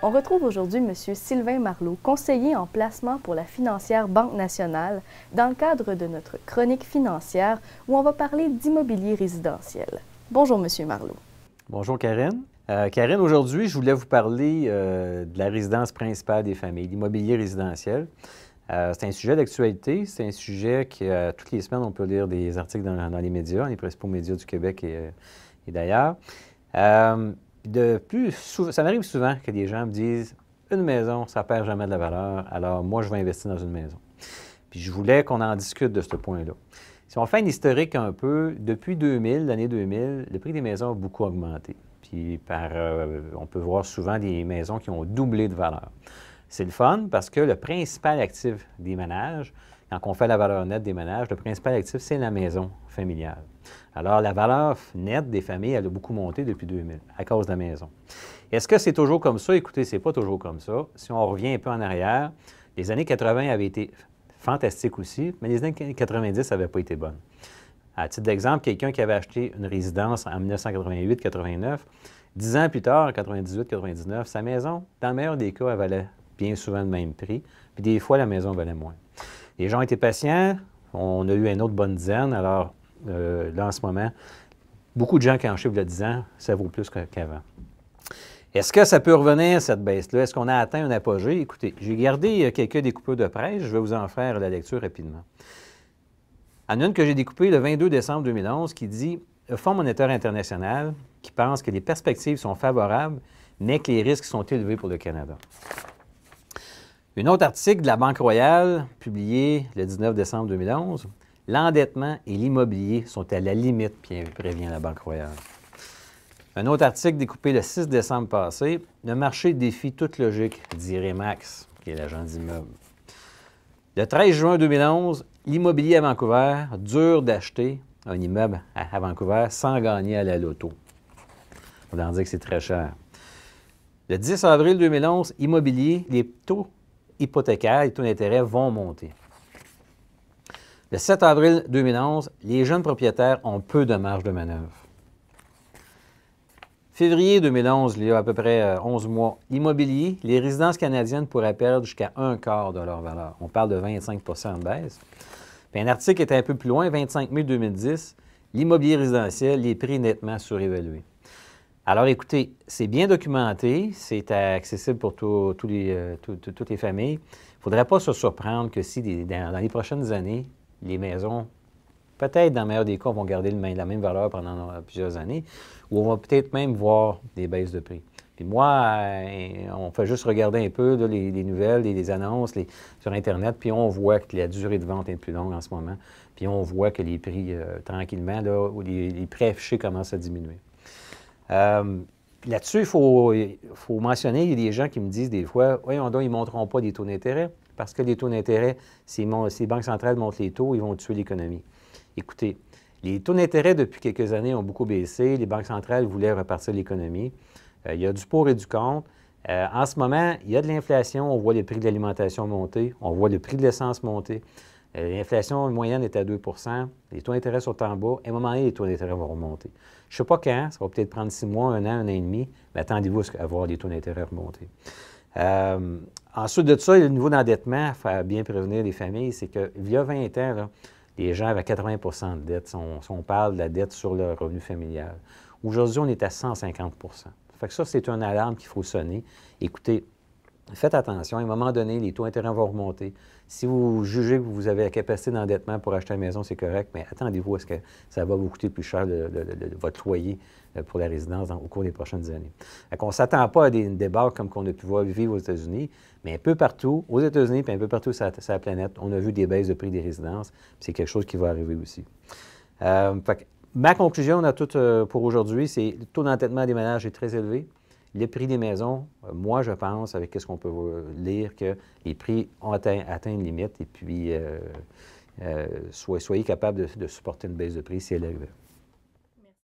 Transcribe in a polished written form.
On retrouve aujourd'hui M. Sylvain Marleau, conseiller en placement pour la financière Banque nationale, dans le cadre de notre chronique financière où on va parler d'immobilier résidentiel. Bonjour M. Marleau. Bonjour Karine. Karine, aujourd'hui, je voulais vous parler de la résidence principale des familles, l'immobilier résidentiel. C'est un sujet d'actualité, c'est un sujet que toutes les semaines, on peut lire des articles dans les médias, les principaux médias du Québec et d'ailleurs. Ça m'arrive souvent que des gens me disent « Une maison, ça ne perd jamais de la valeur, alors moi, je vais investir dans une maison. » Puis je voulais qu'on en discute de ce point-là. Si on fait un historique un peu, depuis 2000, l'année 2000, le prix des maisons a beaucoup augmenté. Puis on peut voir souvent des maisons qui ont doublé de valeur. C'est le fun parce que le principal actif des ménages, quand on fait la valeur nette des ménages, le principal actif, c'est la maison familiale. Alors, la valeur nette des familles, elle a beaucoup monté depuis 2000 à cause de la maison. Est-ce que c'est toujours comme ça? Écoutez, c'est pas toujours comme ça. Si on revient un peu en arrière, les années 80 avaient été fantastiques aussi, mais les années 90 n'avaient pas été bonnes. À titre d'exemple, quelqu'un qui avait acheté une résidence en 1988-89, 10 ans plus tard, en 98-99, sa maison, dans le meilleur des cas, elle valait bien souvent le même prix, puis des fois, la maison valait moins. Les gens étaient patients, on a eu une autre bonne dizaine, alors là, en ce moment, beaucoup de gens qui en chiffrent de 10 ans, ça vaut plus qu'avant. Est-ce que ça peut revenir, cette baisse-là? Est-ce qu'on a atteint un apogée? Écoutez, j'ai gardé quelques découpures de presse, je vais vous en faire la lecture rapidement. En une que j'ai découpée le 22 décembre 2011 qui dit « Le Fonds monétaire international qui pense que les perspectives sont favorables, mais que les risques sont élevés pour le Canada. » Un autre article de la Banque royale, publié le 19 décembre 2011, « L'endettement et l'immobilier sont à la limite », prévient la Banque royale. Un autre article découpé le 6 décembre passé, « Le marché défie toute logique », dit Remax, qui est l'agent d'immeubles. Le 13 juin 2011, l'immobilier à Vancouver, dur d'acheter un immeuble à Vancouver sans gagner à la loto. On va dire que c'est très cher. Le 10 avril 2011, immobilier, les taux hypothécaires, les taux d'intérêt vont monter. Le 7 avril 2011, les jeunes propriétaires ont peu de marge de manœuvre. Février 2011, il y a à peu près 11 mois, immobilier, les résidences canadiennes pourraient perdre jusqu'à un quart de leur valeur. On parle de 25 de baisse. Puis un article était un peu plus loin, 25 mai 2010, l'immobilier résidentiel, les prix nettement surévalués. Alors écoutez, c'est bien documenté, c'est accessible pour toutes les familles. Il ne faudrait pas se surprendre que si dans les prochaines années, les maisons, peut-être dans le meilleur des cas, vont garder la même valeur pendant plusieurs années, ou on va peut-être même voir des baisses de prix. Puis moi, on fait juste regarder un peu là, les nouvelles, les annonces sur Internet, puis on voit que la durée de vente est plus longue en ce moment, puis on voit que les prix, tranquillement, là, les prix affichés commencent à diminuer. Là-dessus, il faut mentionner, il y a des gens qui me disent des fois, « Voyons donc, ils ne monteront pas des taux d'intérêt, parce que les taux d'intérêt, si les banques centrales montent les taux, ils vont tuer l'économie. » Écoutez, les taux d'intérêt depuis quelques années ont beaucoup baissé, les banques centrales voulaient repartir l'économie. Il y a du pour et du contre. En ce moment, il y a de l'inflation, on voit le prix de l'alimentation monter, on voit le prix de l'essence monter. L'inflation moyenne est à 2 %, les taux d'intérêt sont en bas, et à un moment donné, les taux d'intérêt vont remonter. Je ne sais pas quand, ça va peut-être prendre 6 mois, 1 an et demi, mais attendez-vous à voir les taux d'intérêt remonter. Ensuite de ça, le niveau d'endettement, il faut bien prévenir les familles, c'est qu'il y a 20 ans, là, les gens avaient 80 de dette, si on parle de la dette sur le revenu familial. Aujourd'hui, on est à 150 Fait que ça, c'est une alarme qu'il faut sonner. Écoutez, faites attention, à un moment donné, les taux d'intérêt vont remonter. Si vous jugez que vous avez la capacité d'endettement pour acheter une maison, c'est correct, mais attendez-vous à ce que ça va vous coûter plus cher votre loyer pour la résidence au cours des prochaines années. On ne s'attend pas à des débats comme qu'on a pu voir vivre aux États-Unis, mais un peu partout, aux États-Unis puis un peu partout sur la planète, on a vu des baisses de prix des résidences, c'est quelque chose qui va arriver aussi. Ma conclusion pour aujourd'hui, c'est que le taux d'endettement des ménages est très élevé. Le prix des maisons, moi, je pense, avec ce qu'on peut lire, que les prix ont atteint une limite et puis soyez capables de supporter une baisse de prix si elle arrive.